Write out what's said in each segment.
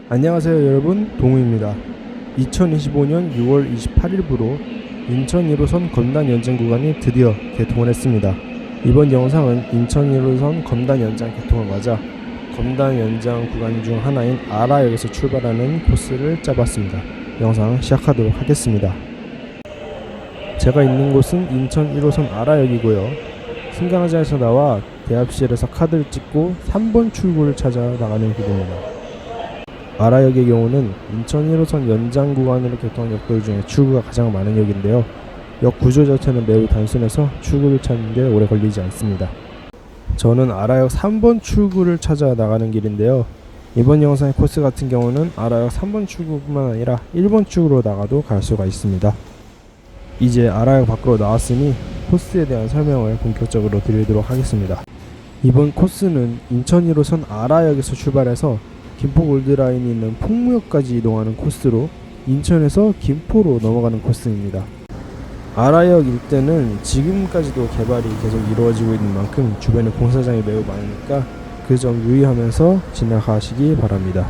안녕하세요 여러분, 동우입니다. 2025년 6월 28일부로 인천 1호선 검단 연장 구간이 드디어 개통을 했습니다. 이번 영상은 인천 1호선 검단 연장 개통을 맞아 검단 연장 구간 중 하나인 아라역에서 출발하는 코스를 짜봤습니다. 영상 시작하도록 하겠습니다. 제가 있는 곳은 인천 1호선 아라역이고요. 승강장에서 나와 대합실에서 카드를 찍고 3번 출구를 찾아 나가는 길입니다. 아라역의 경우는 인천 1호선 연장 구간으로 개통한 역들 중에 출구가 가장 많은 역인데요. 역 구조 자체는 매우 단순해서 출구를 찾는 데 오래 걸리지 않습니다. 저는 아라역 3번 출구를 찾아 나가는 길인데요. 이번 영상의 코스 같은 경우는 아라역 3번 출구뿐만 아니라 1번 출구로 나가도 갈 수가 있습니다. 이제 아라역 밖으로 나왔으니 코스에 대한 설명을 본격적으로 드리도록 하겠습니다. 이번 코스는 인천 1호선 아라역에서 출발해서 김포 골드라인이 있는 풍무역까지 이동하는 코스로 인천에서 김포로 넘어가는 코스입니다. 아라역 일대는 지금까지도 개발이 계속 이루어지고 있는 만큼 주변에 공사장이 매우 많으니까 그 점 유의하면서 지나가시기 바랍니다.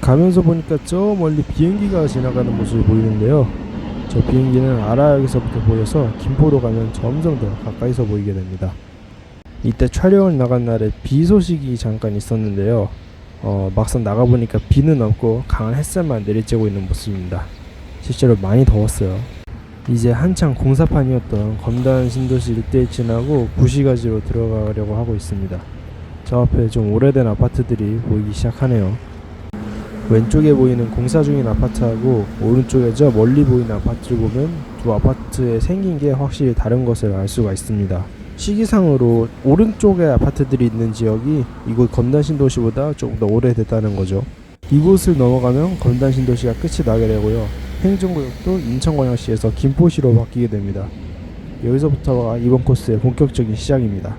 가면서 보니까 저 멀리 비행기가 지나가는 모습이 보이는데요. 저 비행기는 아라역에서부터 보여서 김포로 가면 점점 더 가까이서 보이게 됩니다. 이때 촬영을 나간 날에 비 소식이 잠깐 있었는데요. 막상 나가보니까 비는 없고 강한 햇살만 내리쬐고 있는 모습입니다. 실제로 많이 더웠어요. 이제 한창 공사판이었던 검단 신도시 일대에 지나고 구시가지로 들어가려고 하고 있습니다. 저 앞에 좀 오래된 아파트들이 보이기 시작하네요. 왼쪽에 보이는 공사 중인 아파트하고 오른쪽에 저 멀리 보이는 아파트를 보면 두 아파트의 생긴 게 확실히 다른 것을 알 수가 있습니다. 시기상으로 오른쪽에 아파트들이 있는 지역이 이곳 검단신도시보다 조금 더 오래됐다는 거죠. 이곳을 넘어가면 검단신도시가 끝이 나게 되고요. 행정구역도 인천광역시에서 김포시로 바뀌게 됩니다. 여기서부터가 이번 코스의 본격적인 시작입니다.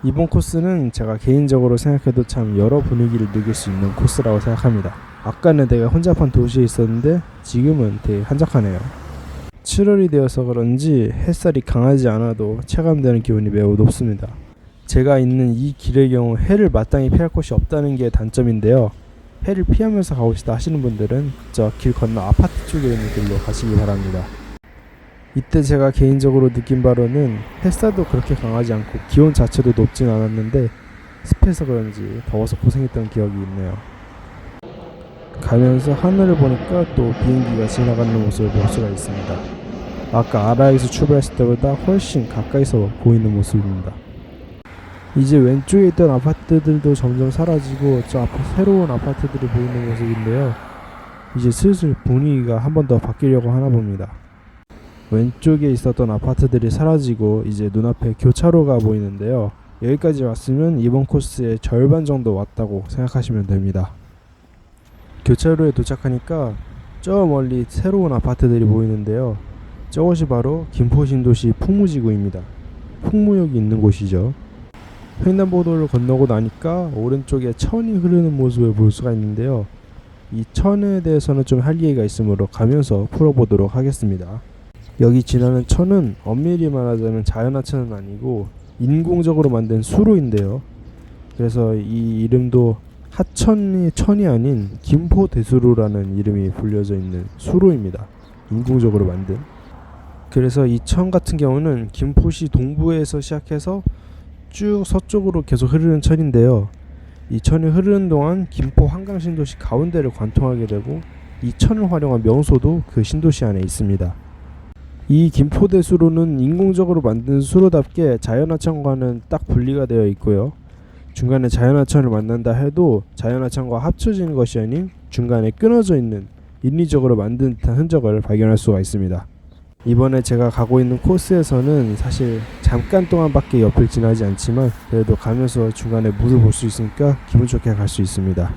이번 코스는 제가 개인적으로 생각해도 참 여러 분위기를 느낄 수 있는 코스라고 생각합니다. 아까는 되게 혼잡한 도시에 있었는데 지금은 되게 한적하네요. 7월이 되어서 그런지 햇살이 강하지 않아도 체감되는 기온이 매우 높습니다. 제가 있는 이 길의 경우 해를 마땅히 피할 곳이 없다는 게 단점인데요. 해를 피하면서 가고 싶다 하시는 분들은 저 길 건너 아파트 쪽에 있는 길로 가시기 바랍니다. 이때 제가 개인적으로 느낀 바로는 햇살도 그렇게 강하지 않고 기온 자체도 높진 않았는데 습해서 그런지 더워서 고생했던 기억이 있네요. 가면서 하늘을 보니까 또 비행기가 지나가는 모습을 볼 수가 있습니다. 아까 아라에서 출발했을 때보다 훨씬 가까이서 보이는 모습입니다. 이제 왼쪽에 있던 아파트들도 점점 사라지고 저 앞에 새로운 아파트들이 보이는 모습인데요. 이제 슬슬 분위기가 한 번 더 바뀌려고 하나 봅니다. 왼쪽에 있었던 아파트들이 사라지고 이제 눈앞에 교차로가 보이는데요. 여기까지 왔으면 이번 코스의 절반 정도 왔다고 생각하시면 됩니다. 교차로에 도착하니까 저 멀리 새로운 아파트들이 보이는데요. 저것이 바로 김포신도시 풍무지구입니다. 풍무역이 있는 곳이죠. 횡단보도를 건너고 나니까 오른쪽에 천이 흐르는 모습을 볼 수가 있는데요. 이 천에 대해서는 좀 할 얘기가 있으므로 가면서 풀어보도록 하겠습니다. 여기 지나는 천은 엄밀히 말하자면 자연하천은 아니고 인공적으로 만든 수로인데요. 그래서 이 이름도 하천이 천이 아닌 김포대수로라는 이름이 불려져 있는 수로입니다. 인공적으로 만든. 그래서 이 천 같은 경우는 김포시 동부에서 시작해서 쭉 서쪽으로 계속 흐르는 천인데요. 이 천이 흐르는 동안 김포 한강신도시 가운데를 관통하게 되고 이 천을 활용한 명소도 그 신도시 안에 있습니다. 이 김포대수로는 인공적으로 만든 수로답게 자연하천과는 딱 분리가 되어 있고요. 중간에 자연하천을 만난다 해도 자연하천과 합쳐지는 것이 아닌 중간에 끊어져 있는 인위적으로 만든 듯한 흔적을 발견할 수가 있습니다. 이번에 제가 가고 있는 코스에서는 사실 잠깐 동안밖에 옆을 지나지 않지만 그래도 가면서 중간에 물을 볼 수 있으니까 기분 좋게 갈 수 있습니다.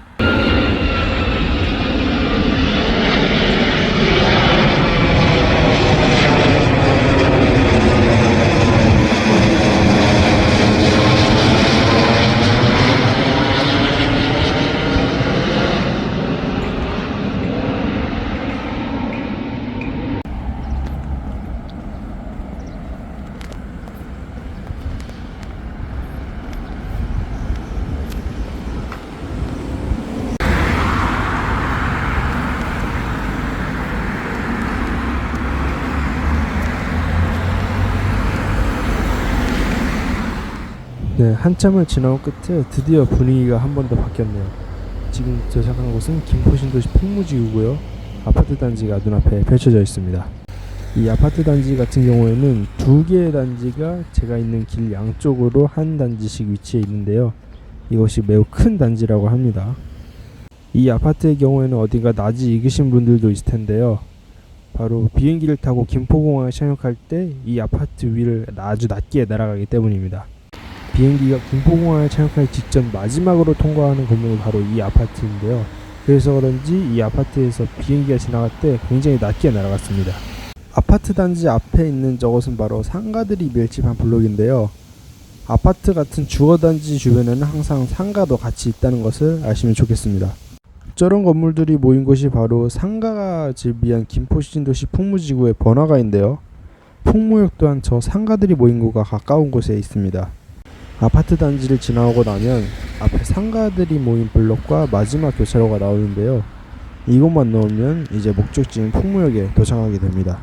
네, 한참을 지나온 끝에 드디어 분위기가 한 번 더 바뀌었네요. 지금 도착한 곳은 김포신도시 풍무지구고요. 아파트 단지가 눈앞에 펼쳐져 있습니다. 이 아파트 단지 같은 경우에는 두 개의 단지가 제가 있는 길 양쪽으로 한 단지씩 위치해 있는데요. 이것이 매우 큰 단지라고 합니다. 이 아파트의 경우에는 어디가 낮이 익으신 분들도 있을 텐데요. 바로 비행기를 타고 김포공항에 착륙할 때 이 아파트 위를 아주 낮게 날아가기 때문입니다. 비행기가 김포공항에 착륙하기 직전 마지막으로 통과하는 건물이 바로 이 아파트인데요. 그래서 그런지 이 아파트에서 비행기가 지나갈 때 굉장히 낮게 날아갔습니다. 아파트 단지 앞에 있는 저것은 바로 상가들이 밀집한 블록인데요. 아파트 같은 주거단지 주변에는 항상 상가도 같이 있다는 것을 아시면 좋겠습니다. 저런 건물들이 모인 곳이 바로 상가가 즐비한 김포신도시 풍무지구의 번화가인데요. 풍무역 또한 저 상가들이 모인 곳과 가까운 곳에 있습니다. 아파트 단지를 지나오고 나면 앞에 상가들이 모인 블록과 마지막 교차로가 나오는데요. 이곳만 넘으면 이제 목적지인 풍무역에 도착하게 됩니다.